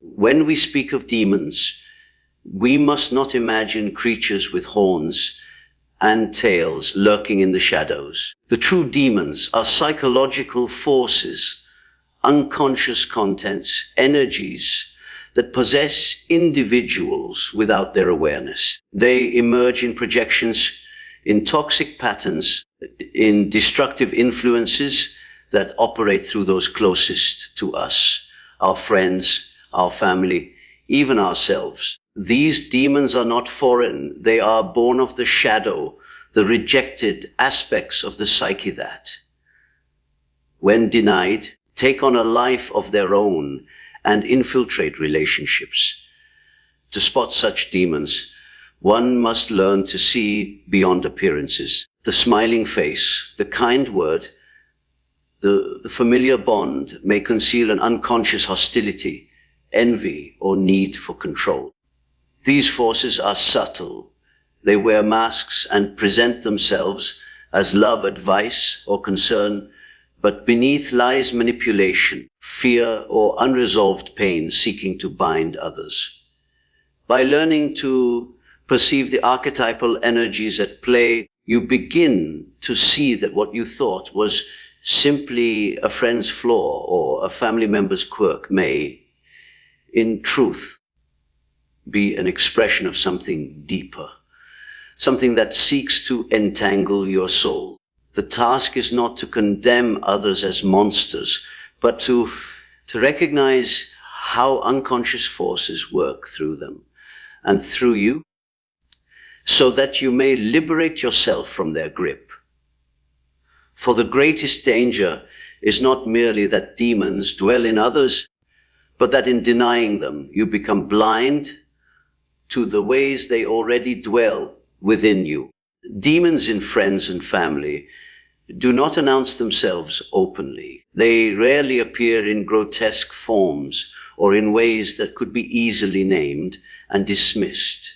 When we speak of demons, we must not imagine creatures with horns and tails lurking in the shadows. The true demons are psychological forces, unconscious contents, energies that possess individuals without their awareness. They emerge in projections, in toxic patterns, in destructive influences that operate through those closest to us, our friends, our family, even ourselves. These demons are not foreign. They are born of the shadow, the rejected aspects of the psyche that, when denied, take on a life of their own and infiltrate relationships. To spot such demons, one must learn to see beyond appearances. The smiling face, the kind word, the familiar bond may conceal an unconscious hostility, envy, or need for control. These forces are subtle. They wear masks and present themselves as love, advice, or concern, but beneath lies manipulation, fear, or unresolved pain seeking to bind others. By learning to perceive the archetypal energies at play, you begin to see that what you thought was simply a friend's flaw or a family member's quirk may, in truth, be an expression of something deeper, something that seeks to entangle your soul. The task is not to condemn others as monsters, but to recognize how unconscious forces work through them and through you, so that you may liberate yourself from their grip. For the greatest danger is not merely that demons dwell in others, but that in denying them, you become blind to the ways they already dwell within you. Demons in friends and family do not announce themselves openly. They rarely appear in grotesque forms or in ways that could be easily named and dismissed.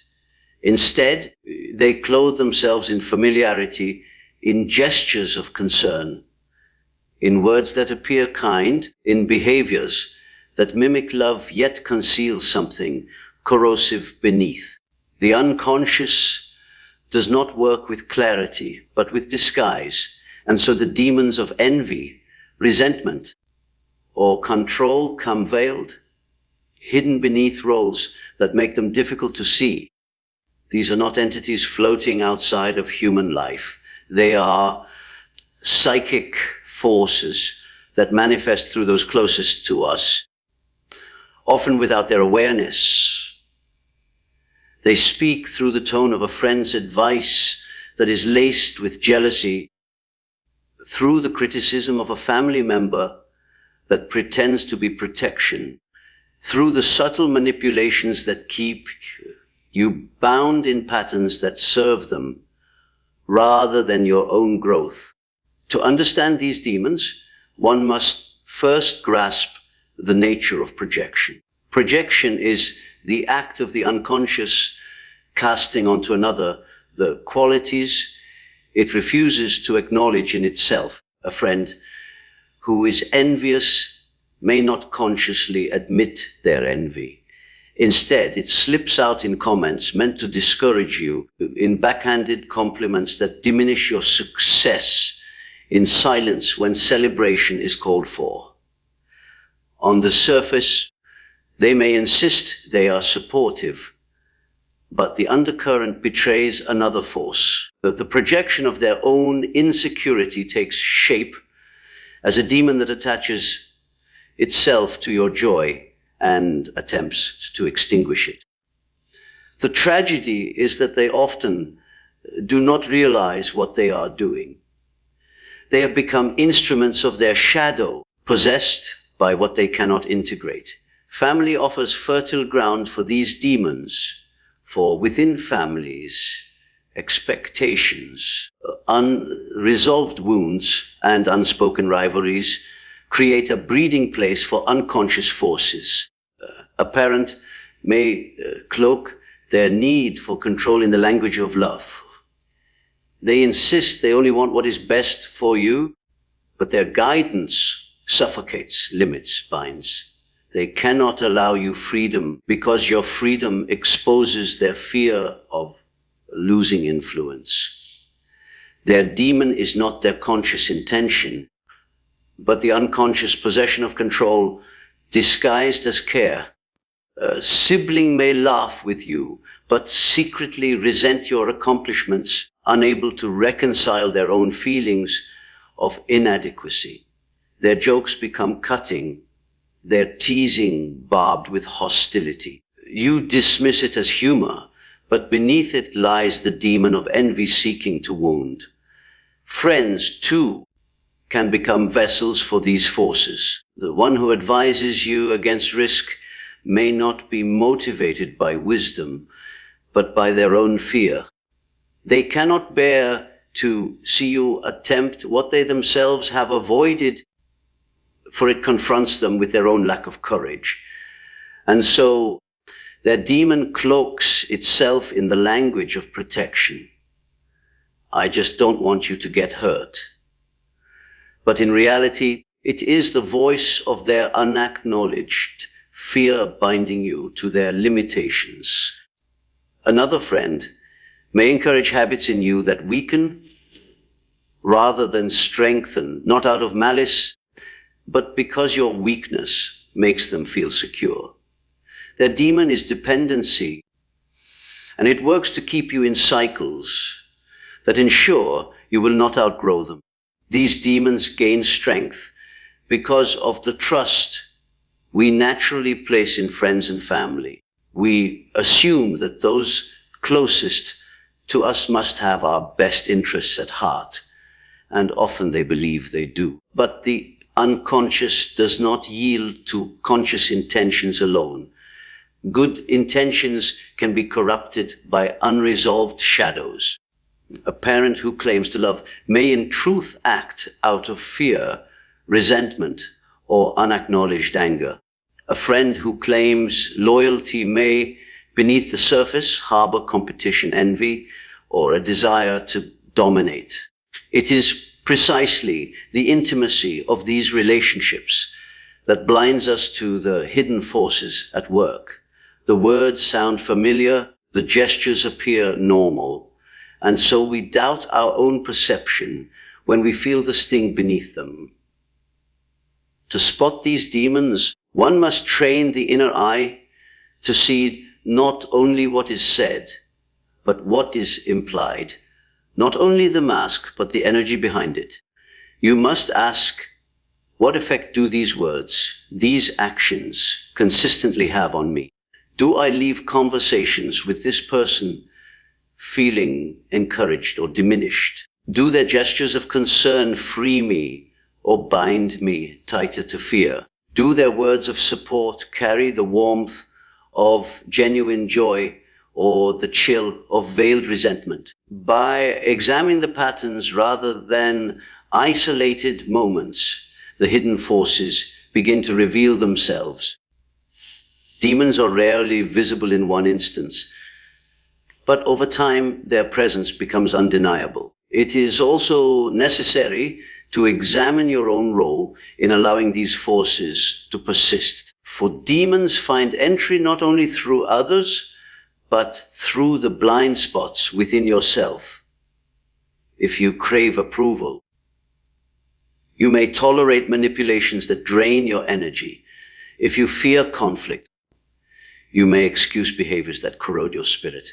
Instead, they clothe themselves in familiarity, in gestures of concern, in words that appear kind, in behaviors that mimic love yet conceal something corrosive beneath. The unconscious does not work with clarity, but with disguise, and so the demons of envy, resentment, or control come veiled, hidden beneath roles that make them difficult to see. These are not entities floating outside of human life. They are psychic forces that manifest through those closest to us, often without their awareness. They speak through the tone of a friend's advice that is laced with jealousy, through the criticism of a family member that pretends to be protection, through the subtle manipulations that keep you bound in patterns that serve them rather than your own growth. To understand these demons, one must first grasp the nature of projection. Projection is the act of the unconscious casting onto another the qualities it refuses to acknowledge in itself. A friend who is envious may not consciously admit their envy. Instead, it slips out in comments meant to discourage you, in backhanded compliments that diminish your success, in silence when celebration is called for. On the surface, they may insist they are supportive, but the undercurrent betrays another force. The projection of their own insecurity takes shape as a demon that attaches itself to your joy and attempts to extinguish it. The tragedy is that they often do not realize what they are doing. They have become instruments of their shadow, possessed by what they cannot integrate. Family offers fertile ground for these demons, for within families, expectations, unresolved wounds, and unspoken rivalries create a breeding place for unconscious forces. A parent may cloak their need for control in the language of love. They insist they only want what is best for you, but their guidance suffocates, limits, binds. They cannot allow you freedom because your freedom exposes their fear of losing influence. Their demon is not their conscious intention, but the unconscious possession of control disguised as care. A sibling may laugh with you, but secretly resent your accomplishments, unable to reconcile their own feelings of inadequacy. Their jokes become cutting, their teasing barbed with hostility. You dismiss it as humor, but beneath it lies the demon of envy seeking to wound. Friends, too, can become vessels for these forces. The one who advises you against risk may not be motivated by wisdom, but by their own fear. They cannot bear to see you attempt what they themselves have avoided, for it confronts them with their own lack of courage. And so their demon cloaks itself in the language of protection. I just don't want you to get hurt. But in reality, it is the voice of their unacknowledged fear binding you to their limitations. Another friend may encourage habits in you that weaken rather than strengthen, not out of malice, but because your weakness makes them feel secure. Their demon is dependency, and it works to keep you in cycles that ensure you will not outgrow them. These demons gain strength because of the trust we naturally place in friends and family. We assume that those closest to us must have our best interests at heart, and often they believe they do. But the unconscious does not yield to conscious intentions alone. Good intentions can be corrupted by unresolved shadows. A parent who claims to love may in truth act out of fear, resentment, or unacknowledged anger. A friend who claims loyalty may, beneath the surface, harbor competition, envy, or a desire to dominate. It is precisely the intimacy of these relationships that blinds us to the hidden forces at work. The words sound familiar, the gestures appear normal, and so we doubt our own perception when we feel the sting beneath them. To spot these demons, one must train the inner eye to see not only what is said, but what is implied. Not only the mask, but the energy behind it. You must ask, what effect do these words, these actions consistently have on me? Do I leave conversations with this person feeling encouraged or diminished? Do their gestures of concern free me or bind me tighter to fear? Do their words of support carry the warmth of genuine joy or the chill of veiled resentment? By examining the patterns rather than isolated moments, the hidden forces begin to reveal themselves. Demons are rarely visible in one instance, but over time their presence becomes undeniable. It is also necessary to examine your own role in allowing these forces to persist. For demons find entry not only through others, but through the blind spots within yourself. If you crave approval, you may tolerate manipulations that drain your energy. If you fear conflict, you may excuse behaviors that corrode your spirit.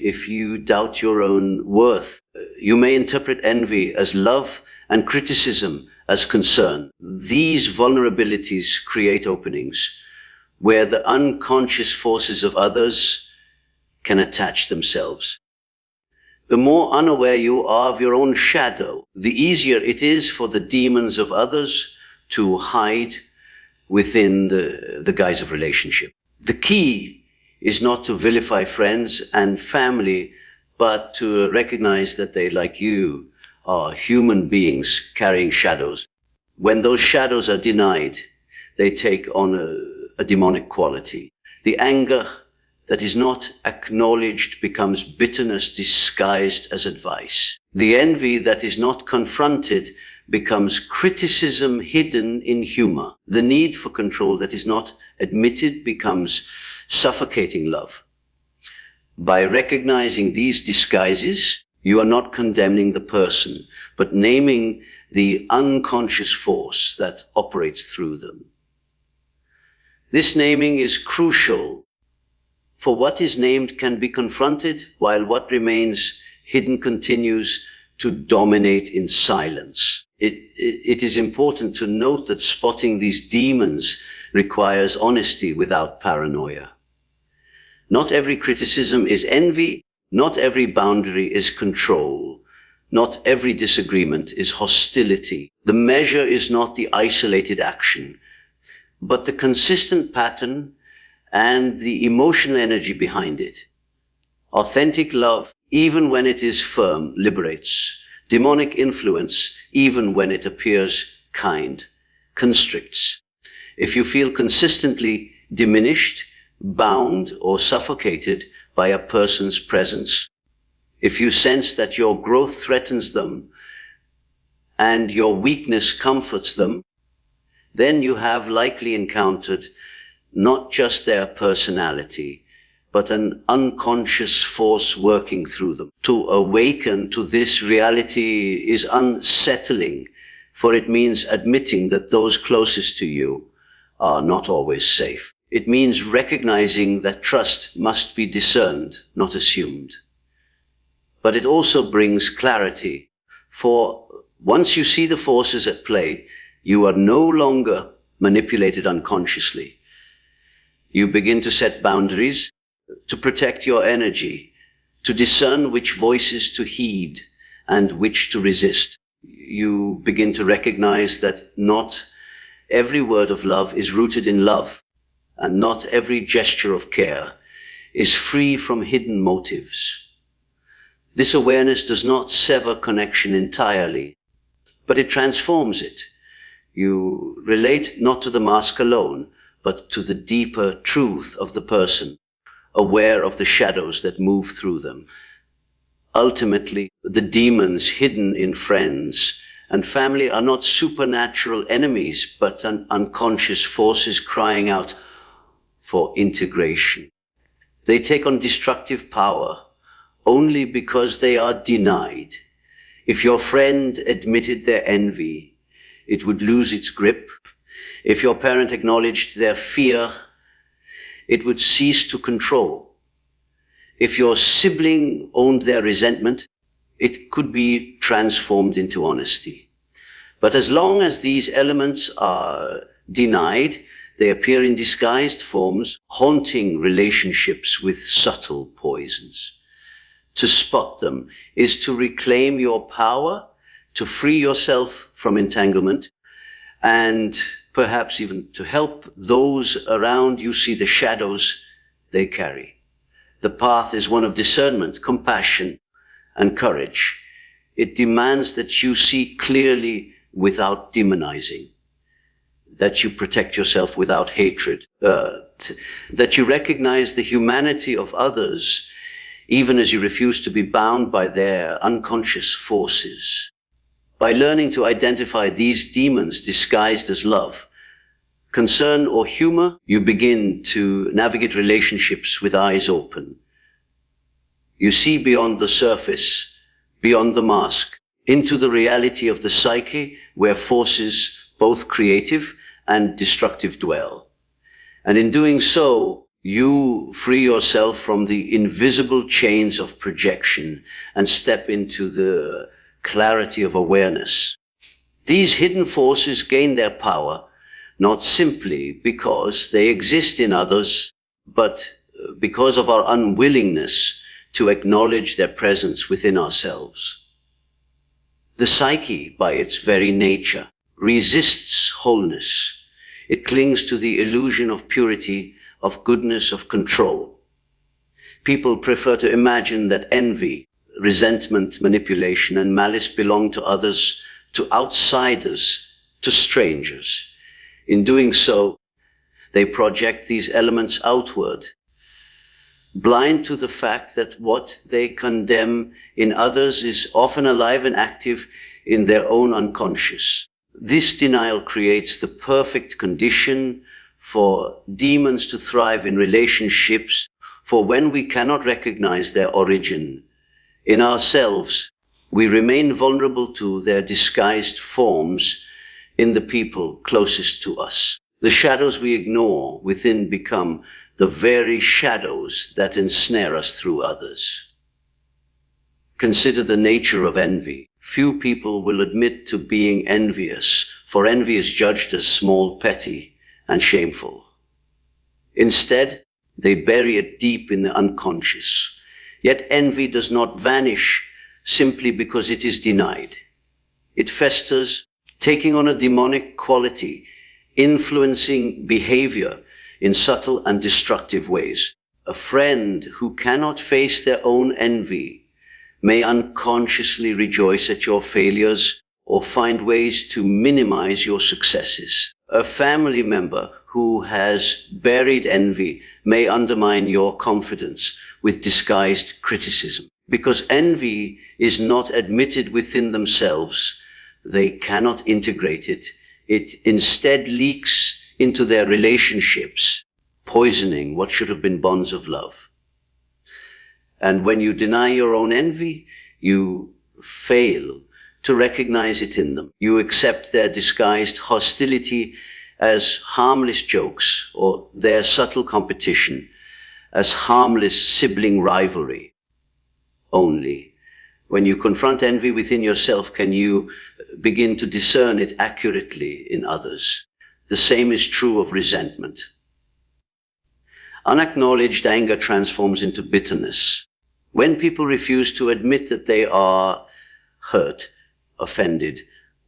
If you doubt your own worth, you may interpret envy as love and criticism as concern. These vulnerabilities create openings where the unconscious forces of others can attach themselves. The more unaware you are of your own shadow, the easier it is for the demons of others to hide within the guise of relationship. The key is not to vilify friends and family, but to recognize that they, like you, are human beings carrying shadows. When those shadows are denied, they take on a demonic quality. The anger that is not acknowledged becomes bitterness disguised as advice. The envy that is not confronted becomes criticism hidden in humor. The need for control that is not admitted becomes suffocating love. By recognizing these disguises, you are not condemning the person, but naming the unconscious force that operates through them. This naming is crucial, for what is named can be confronted, while what remains hidden continues to dominate in silence. It is important to note that spotting these demons requires honesty without paranoia. Not every criticism is envy, not every boundary is control, not every disagreement is hostility. The measure is not the isolated action, but the consistent pattern and the emotional energy behind it. Authentic love, even when it is firm, liberates. Demonic influence, even when it appears kind, constricts. If you feel consistently diminished, bound, or suffocated by a person's presence, if you sense that your growth threatens them and your weakness comforts them, then you have likely encountered not just their personality, but an unconscious force working through them. To awaken to this reality is unsettling, for it means admitting that those closest to you are not always safe. It means recognizing that trust must be discerned, not assumed. But it also brings clarity, for once you see the forces at play, you are no longer manipulated unconsciously. You begin to set boundaries, to protect your energy, to discern which voices to heed and which to resist. You begin to recognize that not every word of love is rooted in love, and not every gesture of care is free from hidden motives. This awareness does not sever connection entirely, but it transforms it. You relate not to the mask alone, but to the deeper truth of the person, aware of the shadows that move through them. Ultimately, the demons hidden in friends and family are not supernatural enemies, but unconscious forces crying out for integration. They take on destructive power only because they are denied. If your friend admitted their envy, it would lose its grip. If your parent acknowledged their fear, it would cease to control. If your sibling owned their resentment, it could be transformed into honesty. But as long as these elements are denied, they appear in disguised forms, haunting relationships with subtle poisons. To spot them is to reclaim your power, to free yourself from entanglement, and perhaps even to help those around you see the shadows they carry. The path is one of discernment, compassion, and courage. It demands that you see clearly without demonizing, that you protect yourself without hatred, that you recognize the humanity of others, even as you refuse to be bound by their unconscious forces. By learning to identify these demons disguised as love, concern, or humor, you begin to navigate relationships with eyes open. You see beyond the surface, beyond the mask, into the reality of the psyche where forces both creative and destructive dwell. And in doing so, you free yourself from the invisible chains of projection and step into the clarity of awareness. These hidden forces gain their power not simply because they exist in others, but because of our unwillingness to acknowledge their presence within ourselves. The psyche, by its very nature, resists wholeness. It clings to the illusion of purity, of goodness, of control. People prefer to imagine that envy, resentment, manipulation, and malice belong to others, to outsiders, to strangers. In doing so, they project these elements outward, blind to the fact that what they condemn in others is often alive and active in their own unconscious. This denial creates the perfect condition for demons to thrive in relationships, for when we cannot recognize their origin in ourselves, we remain vulnerable to their disguised forms in the people closest to us. The shadows we ignore within become the very shadows that ensnare us through others. Consider the nature of envy. Few people will admit to being envious, for envy is judged as small, petty, and shameful. Instead, they bury it deep in the unconscious. Yet envy does not vanish simply because it is denied. It festers, taking on a demonic quality, influencing behavior in subtle and destructive ways. A friend who cannot face their own envy may unconsciously rejoice at your failures or find ways to minimize your successes. A family member who has buried envy may undermine your confidence with disguised criticism. Because envy is not admitted within themselves, they cannot integrate it. It instead leaks into their relationships, poisoning what should have been bonds of love. And when you deny your own envy, you fail to recognize it in them. You accept their disguised hostility as harmless jokes, or their subtle competition as harmless sibling rivalry. Only when you confront envy within yourself can you begin to discern it accurately in others. The same is true of resentment. Unacknowledged anger transforms into bitterness. When people refuse to admit that they are hurt, offended,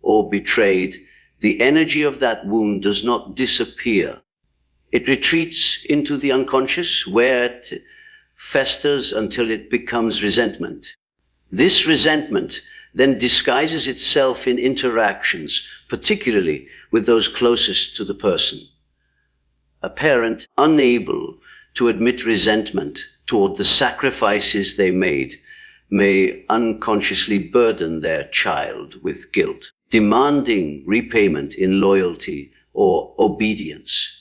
or betrayed, the energy of that wound does not disappear. It retreats into the unconscious, where it festers until it becomes resentment. This resentment then disguises itself in interactions, particularly with those closest to the person. A parent unable to admit resentment toward the sacrifices they made may unconsciously burden their child with guilt, demanding repayment in loyalty or obedience.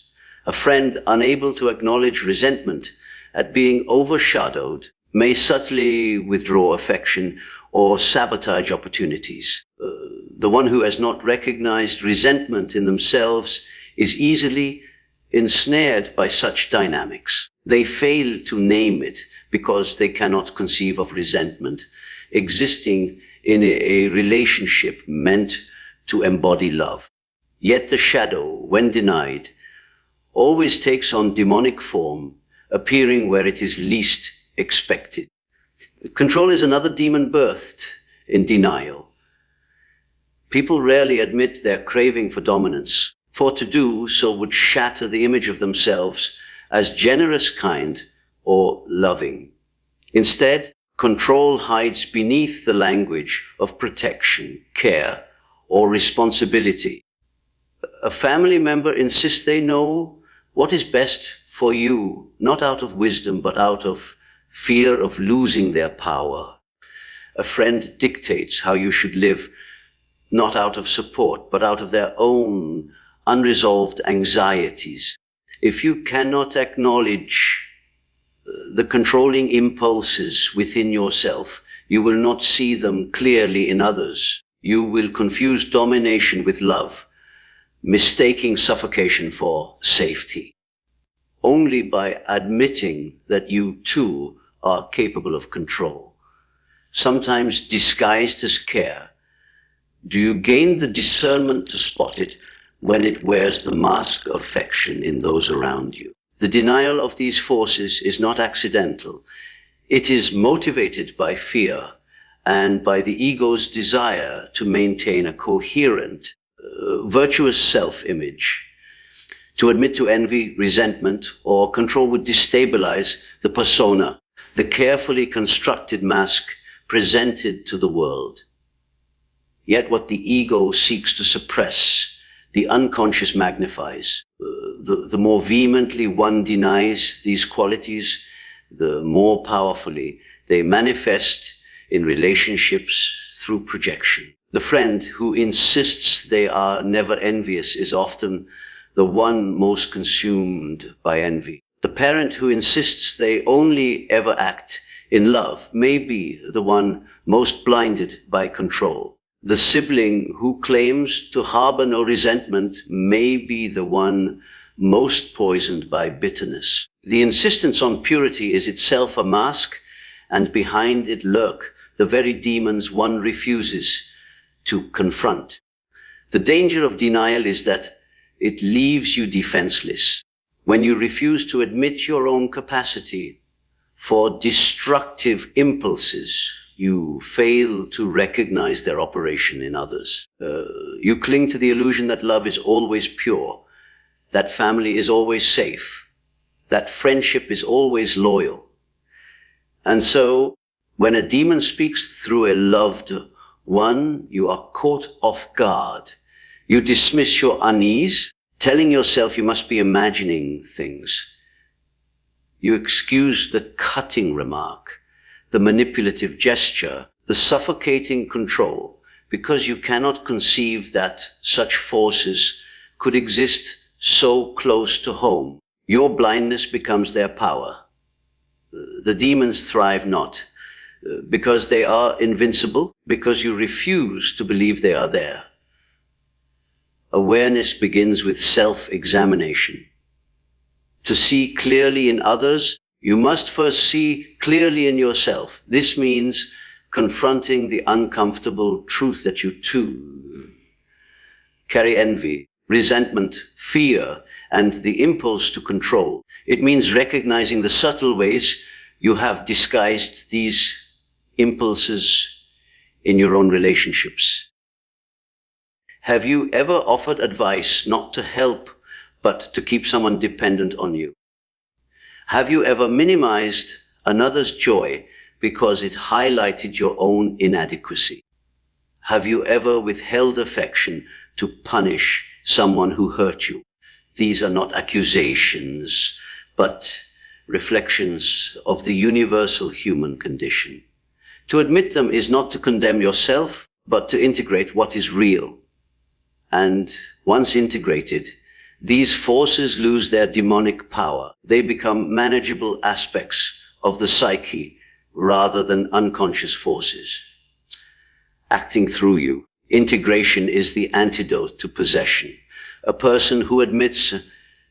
A friend unable to acknowledge resentment at being overshadowed may subtly withdraw affection or sabotage opportunities. The one who has not recognized resentment in themselves is easily ensnared by such dynamics. They fail to name it because they cannot conceive of resentment existing in a relationship meant to embody love. Yet the shadow, when denied, always takes on demonic form, appearing where it is least expected. Control is another demon birthed in denial. People rarely admit their craving for dominance, for to do so would shatter the image of themselves as generous, kind, or loving. Instead, control hides beneath the language of protection, care, or responsibility. A family member insists they know what is best for you, not out of wisdom, but out of fear of losing their power. A friend dictates how you should live, not out of support, but out of their own unresolved anxieties. If you cannot acknowledge the controlling impulses within yourself, you will not see them clearly in others. You will confuse domination with love, mistaking suffocation for safety. Only by admitting that you too are capable of control, sometimes disguised as care, do you gain the discernment to spot it when it wears the mask of affection in those around you. The denial of these forces is not accidental. It is motivated by fear and by the ego's desire to maintain a coherent, virtuous self-image. To admit to envy, resentment, or control would destabilize the persona, the carefully constructed mask presented to the world. Yet what the ego seeks to suppress, the unconscious magnifies. The more vehemently one denies these qualities, the more powerfully they manifest in relationships through projection. The friend who insists they are never envious is often the one most consumed by envy. The parent who insists they only ever act in love may be the one most blinded by control. The sibling who claims to harbor no resentment may be the one most poisoned by bitterness. The insistence on purity is itself a mask, and behind it lurk the very demons one refuses to confront. The danger of denial is that it leaves you defenseless. When you refuse to admit your own capacity for destructive impulses, you fail to recognize their operation in others. You cling to the illusion that love is always pure, that family is always safe, that friendship is always loyal. And so, when a demon speaks through a loved one, you are caught off guard. You dismiss your unease, telling yourself you must be imagining things. You excuse the cutting remark, the manipulative gesture, the suffocating control, because you cannot conceive that such forces could exist so close to home. Your blindness becomes their power. The demons thrive not because they are invincible, because you refuse to believe they are there. Awareness begins with self-examination. To see clearly in others, you must first see clearly in yourself. This means confronting the uncomfortable truth that you too carry envy, resentment, fear, and the impulse to control. It means recognizing the subtle ways you have disguised these impulses in your own relationships. Have you ever offered advice not to help, but to keep someone dependent on you? Have you ever minimized another's joy because it highlighted your own inadequacy? Have you ever withheld affection to punish someone who hurt you? These are not accusations, but reflections of the universal human condition. To admit them is not to condemn yourself, but to integrate what is real. And once integrated, these forces lose their demonic power. They become manageable aspects of the psyche rather than unconscious forces acting through you. Integration is the antidote to possession. A person who admits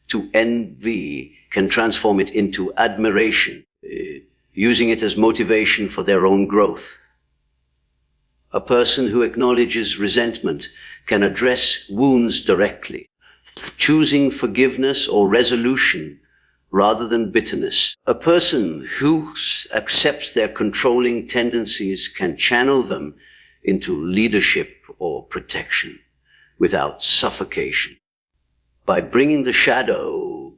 to envy can transform it into admiration, using it as motivation for their own growth. A person who acknowledges resentment can address wounds directly, choosing forgiveness or resolution rather than bitterness. A person who accepts their controlling tendencies can channel them into leadership or protection without suffocation. By bringing the shadow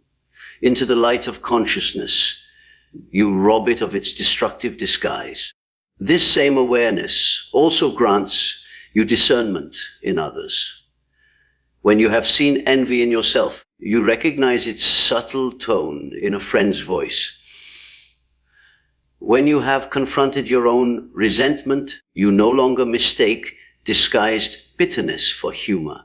into the light of consciousness, you rob it of its destructive disguise. This same awareness also grants you discernment in others. When you have seen envy in yourself, you recognize its subtle tone in a friend's voice. When you have confronted your own resentment, you no longer mistake disguised bitterness for humor.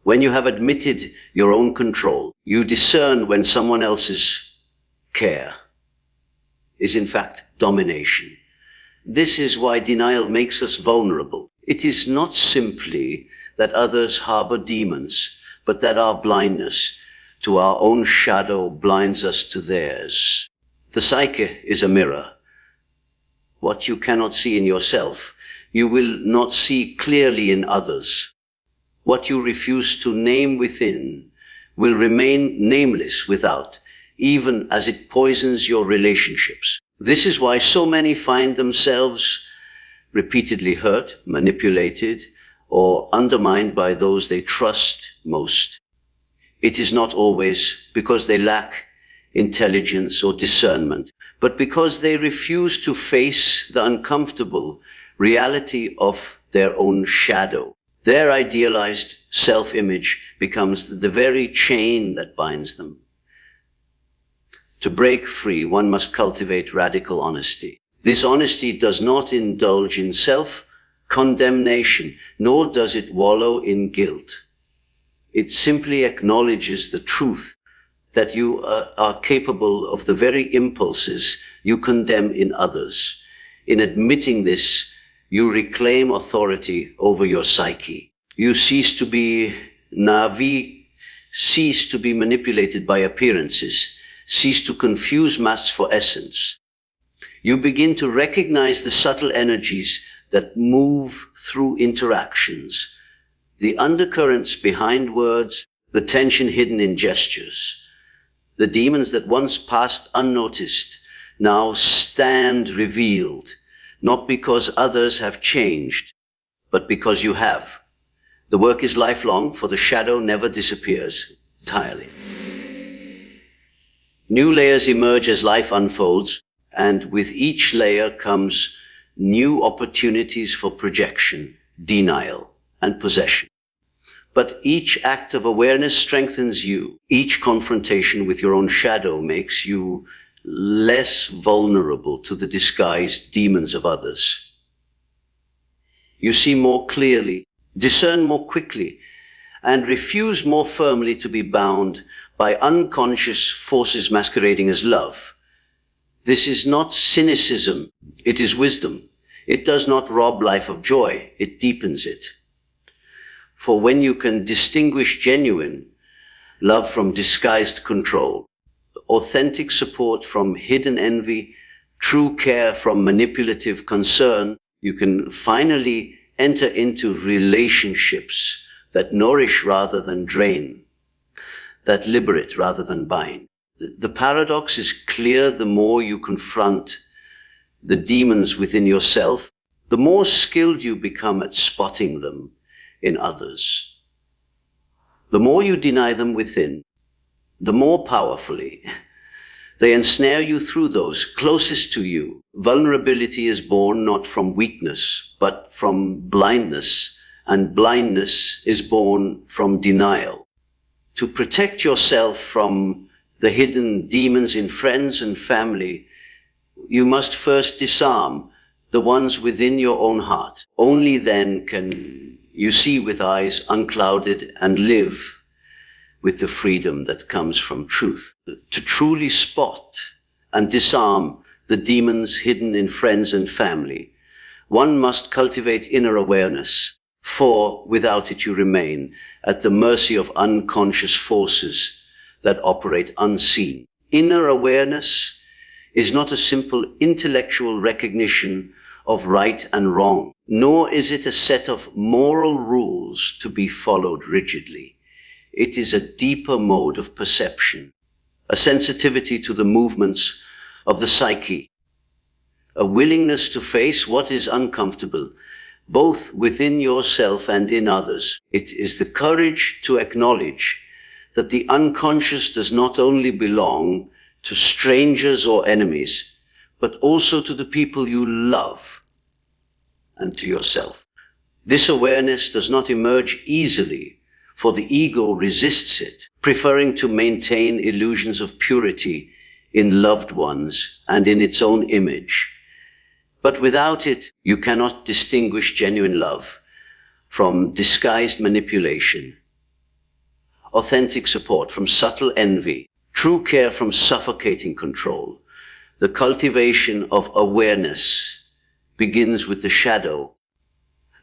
When you have admitted your own control, you discern when someone else's care is in fact domination. This is why denial makes us vulnerable. It is not simply that others harbor demons, but that our blindness to our own shadow blinds us to theirs. The psyche is a mirror. What you cannot see in yourself, you will not see clearly in others. What you refuse to name within will remain nameless without, even as it poisons your relationships. This is why so many find themselves repeatedly hurt, manipulated, or undermined by those they trust most. It is not always because they lack intelligence or discernment, but because they refuse to face the uncomfortable reality of their own shadow. Their idealized self-image becomes the very chain that binds them. To break free, one must cultivate radical honesty. This honesty does not indulge in condemnation, nor does it wallow in guilt. It simply acknowledges the truth that you are capable of the very impulses you condemn in others. In admitting this, you reclaim authority over your psyche. You cease to be naive, cease to be manipulated by appearances, cease to confuse mass for essence. You begin to recognize the subtle energies that move through interactions, the undercurrents behind words, the tension hidden in gestures. The demons that once passed unnoticed now stand revealed, not because others have changed, but because you have. The work is lifelong, for the shadow never disappears entirely. New layers emerge as life unfolds, and with each layer comes new opportunities for projection, denial, and possession. But each act of awareness strengthens you. Each confrontation with your own shadow makes you less vulnerable to the disguised demons of others. You see more clearly, discern more quickly, and refuse more firmly to be bound by unconscious forces masquerading as love. This is not cynicism, it is wisdom. It does not rob life of joy, it deepens it. For when you can distinguish genuine love from disguised control, authentic support from hidden envy, true care from manipulative concern, you can finally enter into relationships that nourish rather than drain, that liberate rather than bind. The paradox is clear the more you confront the demons within yourself, the more skilled you become at spotting them in others. The more you deny them within, the more powerfully they ensnare you through those closest to you. Vulnerability is born not from weakness, but from blindness, and blindness is born from denial. To protect yourself from the hidden demons in friends and family, you must first disarm the ones within your own heart. Only then can you see with eyes unclouded and live with the freedom that comes from truth. To truly spot and disarm the demons hidden in friends and family, one must cultivate inner awareness, for without it you remain at the mercy of unconscious forces that operate unseen. Inner awareness is not a simple intellectual recognition of right and wrong, nor is it a set of moral rules to be followed rigidly. It is a deeper mode of perception, a sensitivity to the movements of the psyche, a willingness to face what is uncomfortable, both within yourself and in others. It is the courage to acknowledge that the unconscious does not only belong to strangers or enemies, but also to the people you love and to yourself. This awareness does not emerge easily, for the ego resists it, preferring to maintain illusions of purity in loved ones and in its own image. But without it, you cannot distinguish genuine love from disguised manipulation, authentic support from subtle envy, true care from suffocating control. The cultivation of awareness begins with the shadow,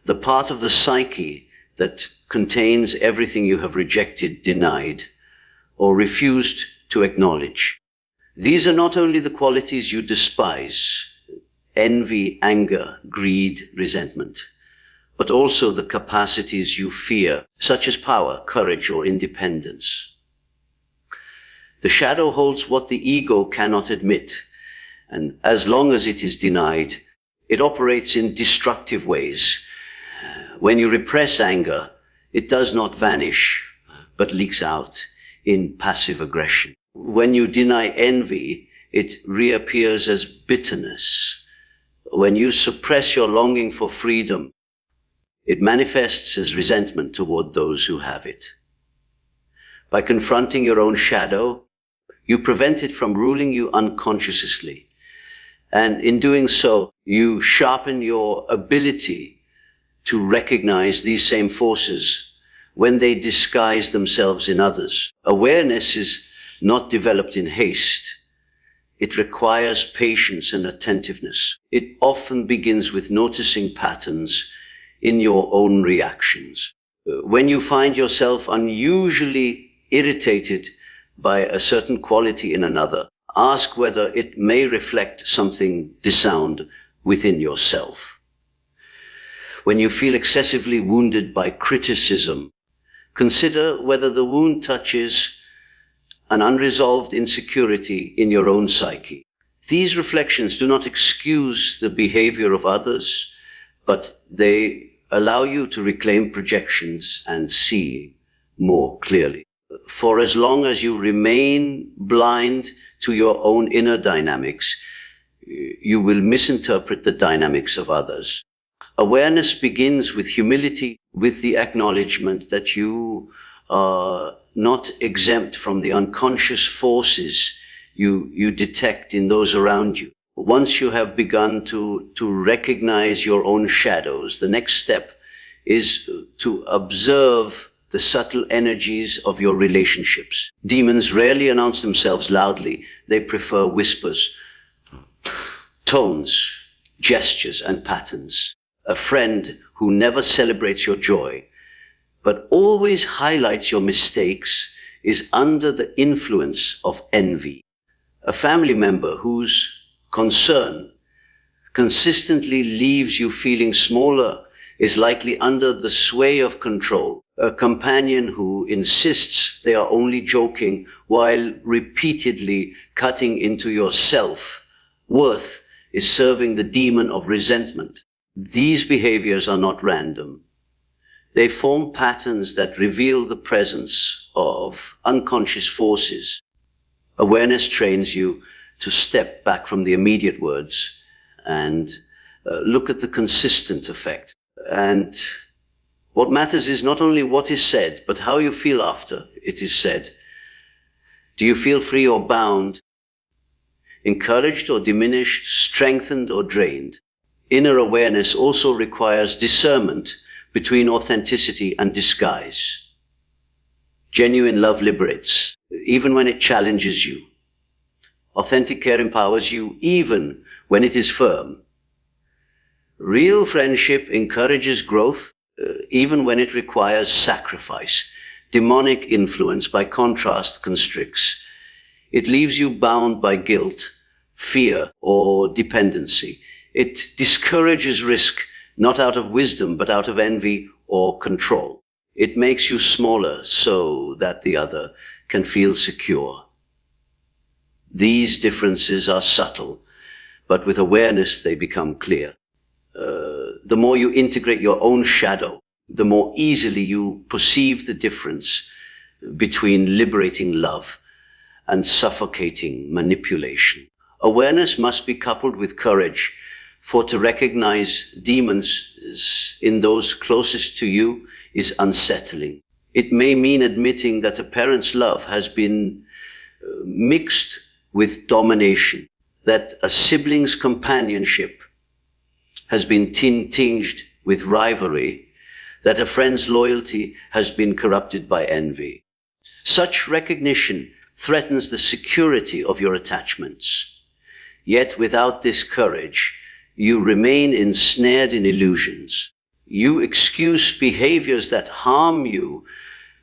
the part of the psyche that contains everything you have rejected, denied, or refused to acknowledge. These are not only the qualities you despise, envy, anger, greed, resentment, but also the capacities you fear, such as power, courage, or independence. The shadow holds what the ego cannot admit, and as long as it is denied, it operates in destructive ways. When you repress anger, it does not vanish, but leaks out in passive aggression. When you deny envy, it reappears as bitterness. When you suppress your longing for freedom, it manifests as resentment toward those who have it. By confronting your own shadow, you prevent it from ruling you unconsciously. And in doing so, you sharpen your ability to recognize these same forces when they disguise themselves in others. Awareness is not developed in haste. It requires patience and attentiveness. It often begins with noticing patterns in your own reactions. When you find yourself unusually irritated by a certain quality in another, ask whether it may reflect something dissound within yourself. When you feel excessively wounded by criticism, consider whether the wound touches an unresolved insecurity in your own psyche. These reflections do not excuse the behavior of others, but they allow you to reclaim projections and see more clearly. For as long as you remain blind to your own inner dynamics, you will misinterpret the dynamics of others. Awareness begins with humility, with the acknowledgement that you are not exempt from the unconscious forces you detect in those around you. Once you have begun to recognize your own shadows, the next step is to observe the subtle energies of your relationships. Demons rarely announce themselves loudly. They prefer whispers, tones, gestures, and patterns. A friend who never celebrates your joy, but always highlights your mistakes, is under the influence of envy. A family member whose concern consistently leaves you feeling smaller is likely under the sway of control. A companion who insists they are only joking while repeatedly cutting into your self-worth is serving the demon of resentment. These behaviors are not random. They form patterns that reveal the presence of unconscious forces. Awareness trains you to step back from the immediate words and look at the consistent effect. And what matters is not only what is said, but how you feel after it is said. Do you feel free or bound, encouraged or diminished, strengthened or drained? Inner awareness also requires discernment between authenticity and disguise. Genuine love liberates, even when it challenges you. Authentic care empowers you, even when it is firm. Real friendship encourages growth, even when it requires sacrifice. Demonic influence, by contrast, constricts. It leaves you bound by guilt, fear, or dependency. It discourages risk, not out of wisdom, but out of envy or control. It makes you smaller so that the other can feel secure. These differences are subtle, but with awareness they become clear. The more you integrate your own shadow, the more easily you perceive the difference between liberating love and suffocating manipulation. Awareness must be coupled with courage, for to recognize demons in those closest to you is unsettling. It may mean admitting that a parent's love has been mixed with domination, that a sibling's companionship has been tinged with rivalry, that a friend's loyalty has been corrupted by envy. Such recognition threatens the security of your attachments. Yet without this courage, you remain ensnared in illusions. You excuse behaviors that harm you,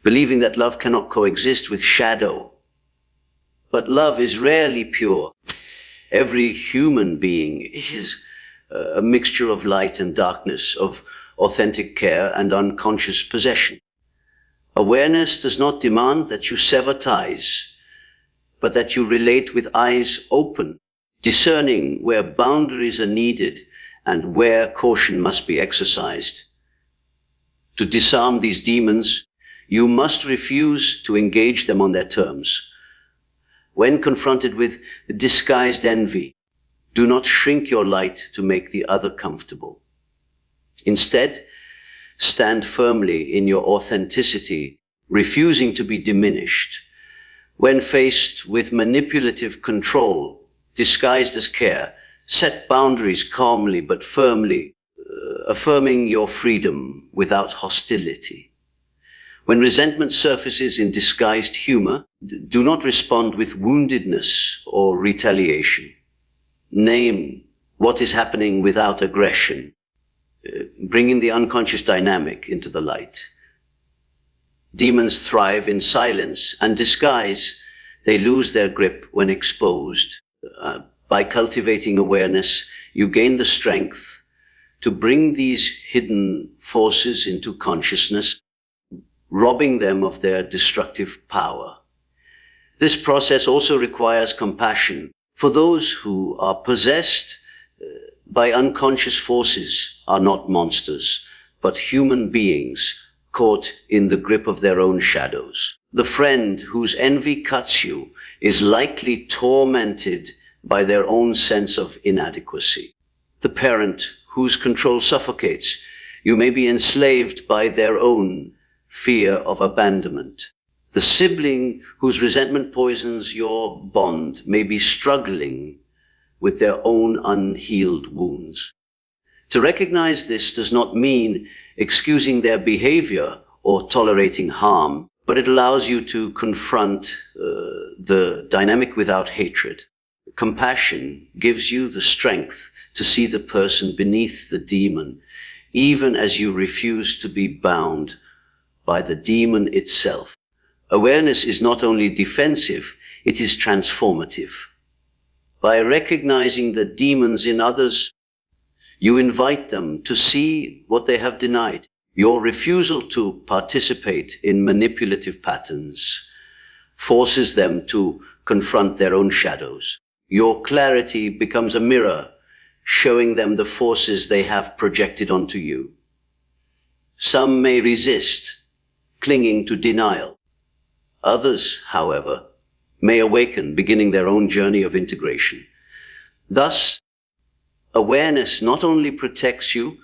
believing that love cannot coexist with shadow. But love is rarely pure. Every human being is a mixture of light and darkness, of authentic care and unconscious possession. Awareness does not demand that you sever ties, but that you relate with eyes open, discerning where boundaries are needed and where caution must be exercised. To disarm these demons, you must refuse to engage them on their terms. When confronted with disguised envy, do not shrink your light to make the other comfortable. Instead, stand firmly in your authenticity, refusing to be diminished. When faced with manipulative control, disguised as care, set boundaries calmly but firmly. affirming your freedom without hostility. When resentment surfaces in disguised humor, do not respond with woundedness or retaliation. Name what is happening without aggression, bringing the unconscious dynamic into the light. Demons thrive in silence and disguise. They lose their grip when exposed. By cultivating awareness, you gain the strength to bring these hidden forces into consciousness, robbing them of their destructive power. This process also requires compassion for those who are possessed by unconscious forces. Are not monsters, but human beings caught in the grip of their own shadows. The friend whose envy cuts you is likely tormented by their own sense of inadequacy. The parent whose control suffocates you may be enslaved by their own fear of abandonment. The sibling whose resentment poisons your bond may be struggling with their own unhealed wounds. To recognize this does not mean excusing their behavior or tolerating harm, but it allows you to confront the dynamic without hatred. Compassion gives you the strength to see the person beneath the demon, even as you refuse to be bound by the demon itself. Awareness is not only defensive, it is transformative. By recognizing the demons in others, you invite them to see what they have denied. Your refusal to participate in manipulative patterns forces them to confront their own shadows. Your clarity becomes a mirror, showing them the forces they have projected onto you. Some may resist, clinging to denial. Others, however, may awaken, beginning their own journey of integration. Thus, awareness not only protects you,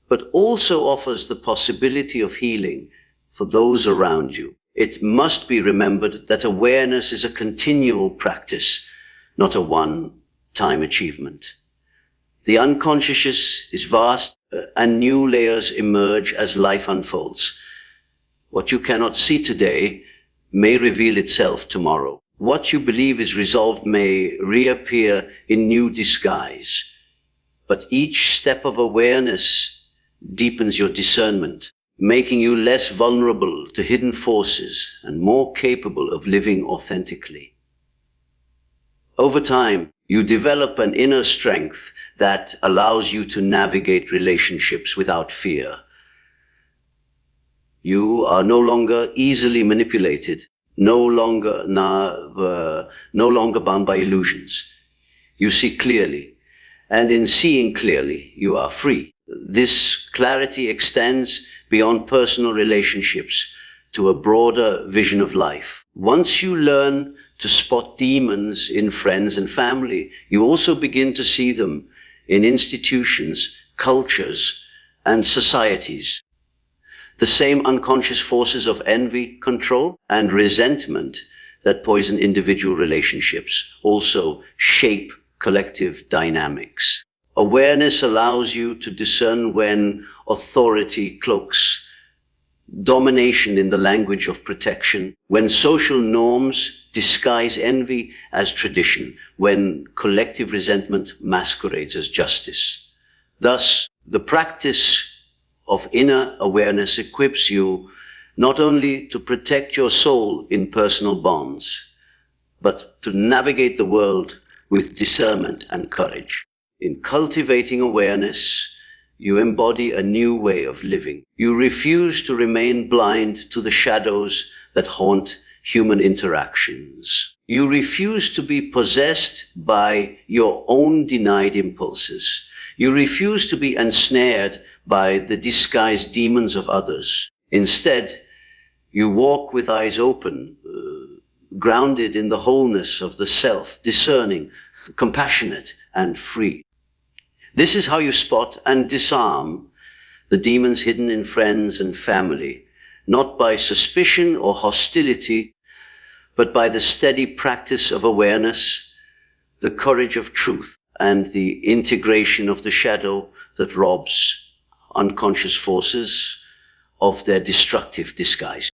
but also offers the possibility of healing for those around you. It must be remembered that awareness is a continual practice, not a one-time achievement. The unconscious is vast, and new layers emerge as life unfolds. What you cannot see today may reveal itself tomorrow. What you believe is resolved may reappear in new disguise. But each step of awareness deepens your discernment, making you less vulnerable to hidden forces and more capable of living authentically. Over time, you develop an inner strength that allows you to navigate relationships without fear. You are no longer easily manipulated, no longer bound by illusions. You see clearly, and in seeing clearly, you are free. This clarity extends beyond personal relationships to a broader vision of life. Once you learn to spot demons in friends and family, you also begin to see them in institutions, cultures, and societies. The same unconscious forces of envy, control, and resentment that poison individual relationships also shape collective dynamics. Awareness allows you to discern when authority cloaks domination in the language of protection, when social norms disguise envy as tradition, when collective resentment masquerades as justice. Thus, the practice of inner awareness equips you not only to protect your soul in personal bonds, but to navigate the world with discernment and courage. In cultivating awareness, you embody a new way of living. You refuse to remain blind to the shadows that haunt human interactions. You refuse to be possessed by your own denied impulses. You refuse to be ensnared by the disguised demons of others. Instead, you walk with eyes open, grounded in the wholeness of the self, discerning, compassionate, and free. This is how you spot and disarm the demons hidden in friends and family, not by suspicion or hostility, but by the steady practice of awareness, the courage of truth, and the integration of the shadow that robs unconscious forces of their destructive disguise.